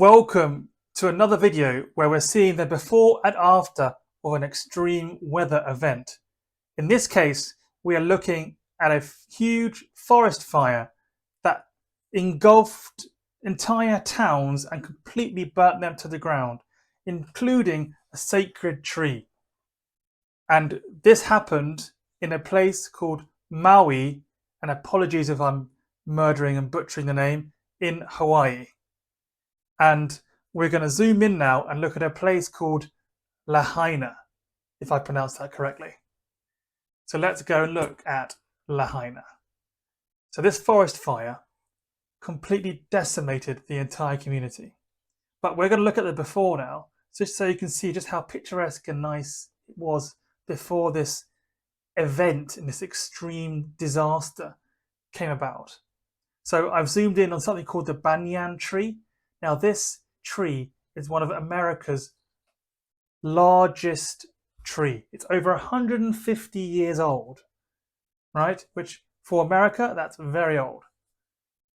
Welcome to another video where we're seeing the before and after of an extreme weather event. In this case, we are looking at a huge forest fire that engulfed entire towns and completely burnt them to the ground, including a sacred tree. And this happened in a place called Maui, and apologies if I'm murdering and butchering the name, in Hawaii. And we're going to zoom in now and look at a place called Lahaina, if I pronounced that correctly. So let's go and look at Lahaina. So this forest fire completely decimated the entire community. But we're going to look at the before now, just so you can see just how picturesque and nice it was before this event and this extreme disaster came about. So I've zoomed in on something called the Banyan Tree. Now this tree is one of America's largest tree. It's over 150 years old, right? Which for America, that's very old.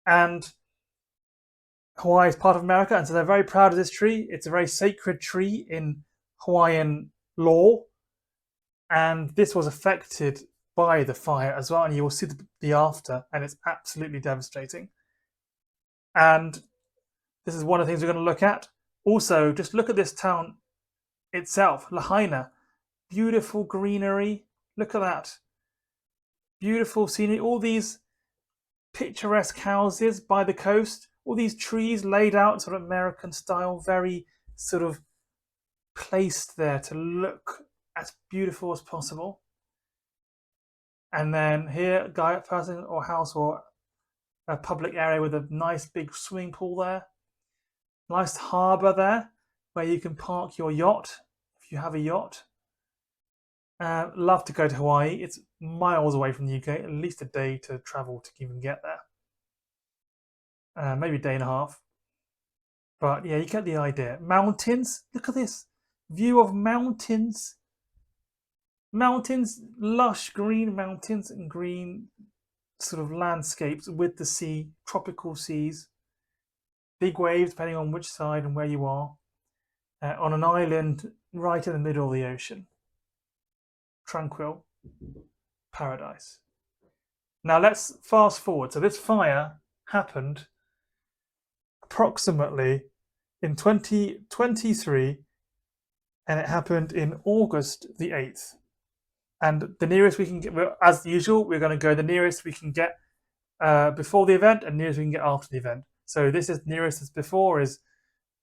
And Hawaii is part of America, and so they're very proud of this tree. It's a very sacred tree in Hawaiian law. And this was affected by the fire as well. And you will see the after, and it's absolutely devastating. And this is one of the things we're going to look at. Also, just look at this town itself, Lahaina. Beautiful greenery. Look at that. Beautiful scenery. All these picturesque houses by the coast. All these trees laid out sort of American style, very sort of placed there to look as beautiful as possible. And then here, person or house or a public area with a nice big swimming pool there. Nice harbour there where you can park your yacht if you have a yacht. Love to go to Hawaii. It's miles away from the UK, at least a day to travel to even get there. Maybe a day and a half. But yeah, you get the idea. Mountains. Look at this view of mountains. Mountains, lush green mountains and green sort of landscapes with the sea, tropical seas. Big waves depending on which side and where you are, on an island right in the middle of the ocean. Tranquil paradise. Now let's fast forward. So this fire happened approximately in 2023, and it happened in August the 8th. And the nearest we can get, as usual, we're going to go the nearest we can get before the event and nearest we can get after the event. So this is nearest as before is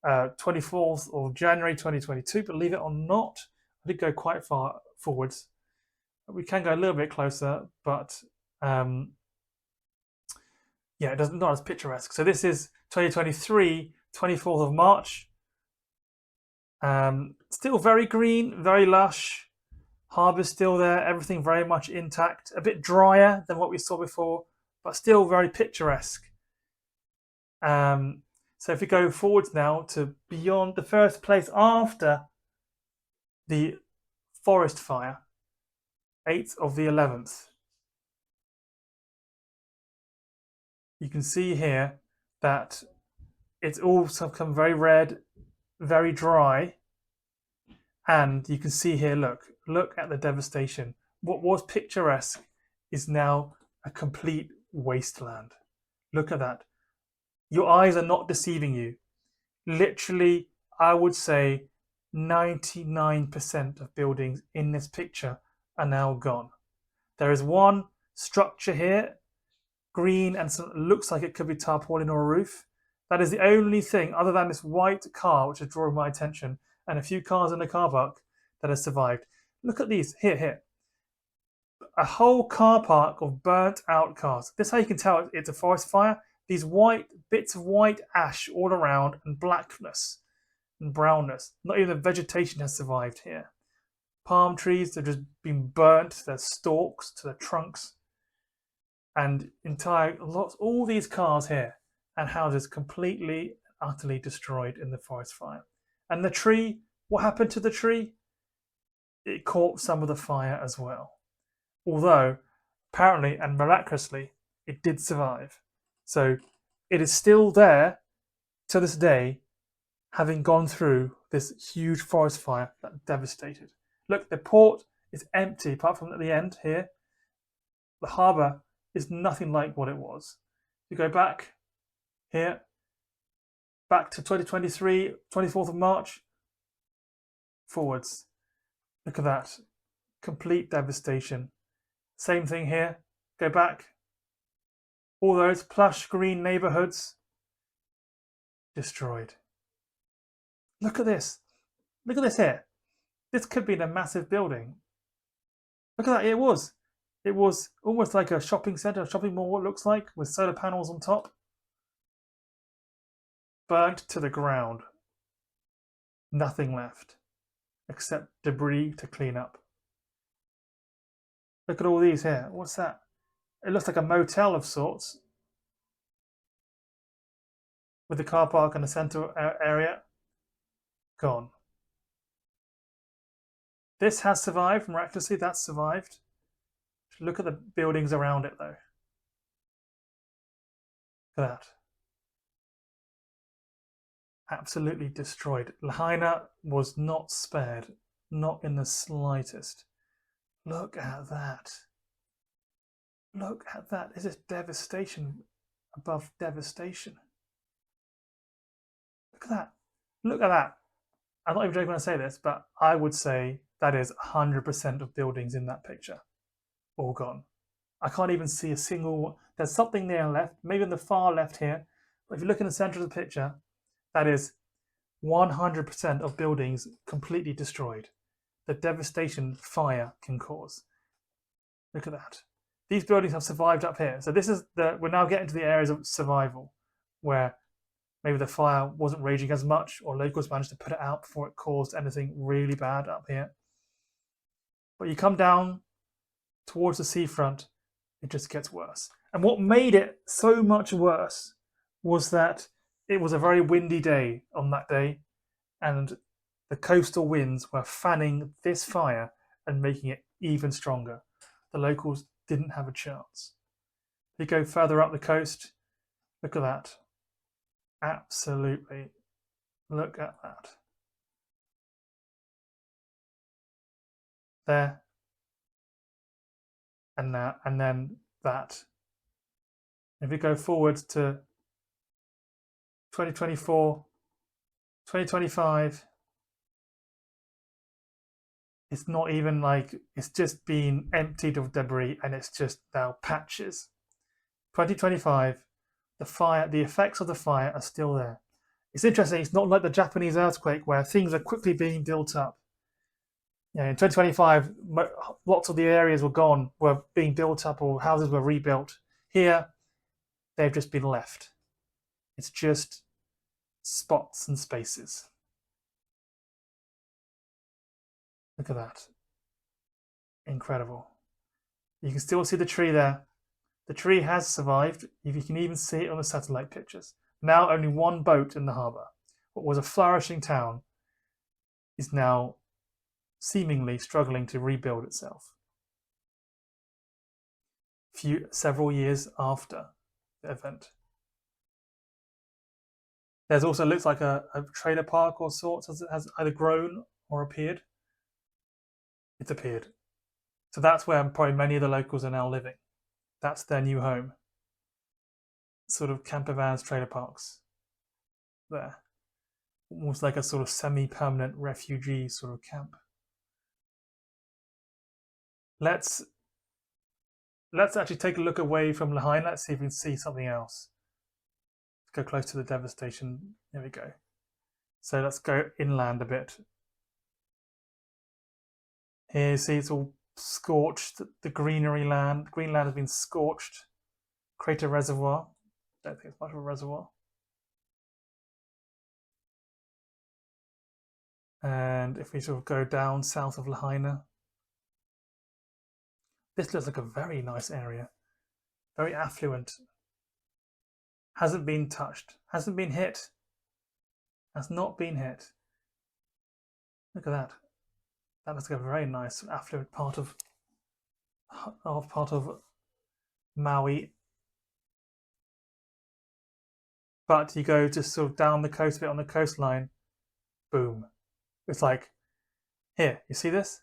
24th of January 2022. Believe it or not, I did go quite far forwards. We can go a little bit closer, but yeah, it doesn't not as picturesque. So this is 2023, 24th of March. Still very green, very lush. Harbour's still there. Everything very much intact. A bit drier than what we saw before, but still very picturesque. So if we go forwards now to beyond the first place after the forest fire, 8th of the 11th, you can see here that it's all become very red, very dry, and you can see here, look at the devastation. What was picturesque is now a complete wasteland. Look at that. Your eyes are not deceiving you. Literally, I would say 99% of buildings in this picture are now gone. There is one structure here, green, and looks like it could be tarpaulin or a roof. That is the only thing, other than this white car, which is drawing my attention, and a few cars in the car park that has survived. Look at these, here. A whole car park of burnt out cars. This is how you can tell it's a forest fire. These white bits of white ash all around and blackness and brownness. Not even the vegetation has survived here. Palm trees have just been burnt, their stalks to their trunks, and all these cars here and houses completely, utterly destroyed in the forest fire. And the tree, what happened to the tree? It caught some of the fire as well. Although, apparently and miraculously, it did survive. So it is still there to this day, having gone through this huge forest fire that devastated. Look, the port is empty apart from at the end here. The harbour is nothing like what it was. You go back here, back to 2023, 24th of March, forwards. Look at that. Complete devastation. Same thing here. Go back. All those plush green neighbourhoods destroyed. Look at this. Look at this here. This could be a massive building. Look at that. It was. It was almost like a shopping centre, a shopping mall, what it looks like, with solar panels on top. Burnt to the ground. Nothing left except debris to clean up. Look at all these here. What's that? It looks like a motel of sorts with the car park and the centre area. Gone. This has survived miraculously. That's survived. Look at the buildings around it, though. Look at that. Absolutely destroyed. Lahaina was not spared, not in the slightest. Look at that. Look at that. This is devastation above devastation. Look at that. Look at that. I'm not even joking when I say this, but I would say that is 100% of buildings in that picture. All gone. I can't even see a single. There's something there left, maybe in the far left here. But if you look in the center of the picture, that is 100% of buildings completely destroyed. The devastation fire can cause. Look at that. These buildings have survived up here. So this is we're now getting to the areas of survival where maybe the fire wasn't raging as much or locals managed to put it out before it caused anything really bad up here. But you come down towards the seafront, it just gets worse. And what made it so much worse was that it was a very windy day on that day, and the coastal winds were fanning this fire and making it even stronger. The locals didn't have a chance. You go further up the coast, look at that. Absolutely. Look at that. There. And that, and then that. If we go forward to 2024, 2025, it's not even like, it's just been emptied of debris and it's just now patches. 2025, the fire, the effects of the fire are still there. It's interesting, it's not like the Japanese earthquake where things are quickly being built up. You know, in 2025, lots of the areas were being built up or houses were rebuilt. Here, they've just been left. It's just spots and spaces. Look at that. Incredible. You can still see the tree there. The tree has survived. You can even see it on the satellite pictures. Now only one boat in the harbour. What was a flourishing town is now seemingly struggling to rebuild itself. Several years after the event. There's also looks like a trailer park or sorts has either grown or appeared. It's appeared. So that's where probably many of the locals are now living. That's their new home. Sort of camper vans, trailer parks. There. Almost like a sort of semi-permanent refugee sort of camp. Let's actually take a look away from Lahaina. Let's see if we can see something else. Let's go close to the devastation. There we go. So let's go inland a bit. Here you see it's all scorched. The green land has been scorched. Crater Reservoir. Don't think it's much of a reservoir. And if we sort of go down south of Lahaina, this looks like a very nice area. Very affluent. Hasn't been touched. Hasn't been hit. Has not been hit. Look at that. That looks like a very nice affluent part of Maui. But you go just sort of down the coast a bit on the coastline, boom. It's like, here, you see this?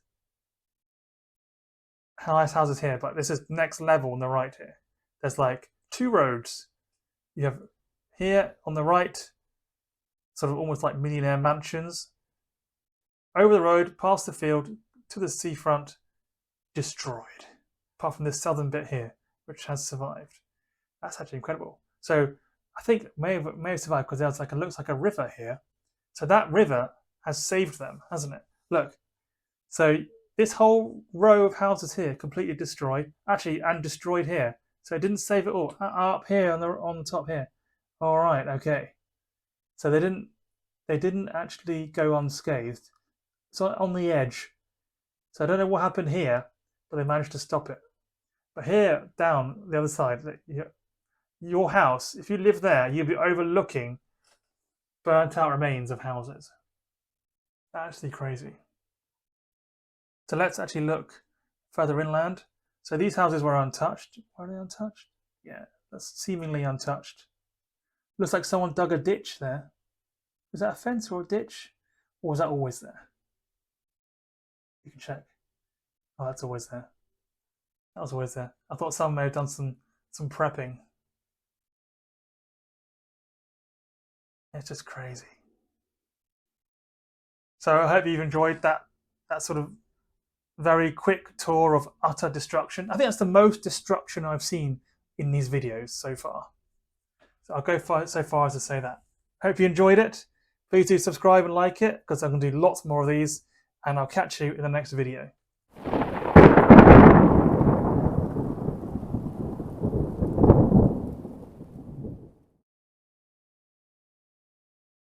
Nice houses here, but this is next level on the right here. There's like 2 roads. You have here on the right, sort of almost like millionaire mansions. Over the road, past the field, to the seafront, destroyed. Apart from this southern bit here, which has survived. That's actually incredible. So I think it may have survived because there's like looks like a river here. So that river has saved them, hasn't it? Look. So this whole row of houses here completely destroyed, actually, and destroyed here. So it didn't save it all. Up here on the top here. All right, okay. So they didn't actually go unscathed. It's on the edge. So I don't know what happened here, but they managed to stop it. But here, down the other side, your house, if you live there, you'll be overlooking burnt out remains of houses. Actually crazy. So let's actually look further inland. So these houses were untouched. Were they untouched? Yeah, that's seemingly untouched. Looks like someone dug a ditch there. Was that a fence or a ditch? Or was that always there? You can check. Oh, that's always there. That was always there. I thought someone may have done some prepping. It's just crazy. So I hope you've enjoyed that sort of very quick tour of utter destruction. I think that's the most destruction I've seen in these videos so far. So I'll go so far as to say that. Hope you enjoyed it. Please do subscribe and like it because I'm going to do lots more of these, and I'll catch you in the next video.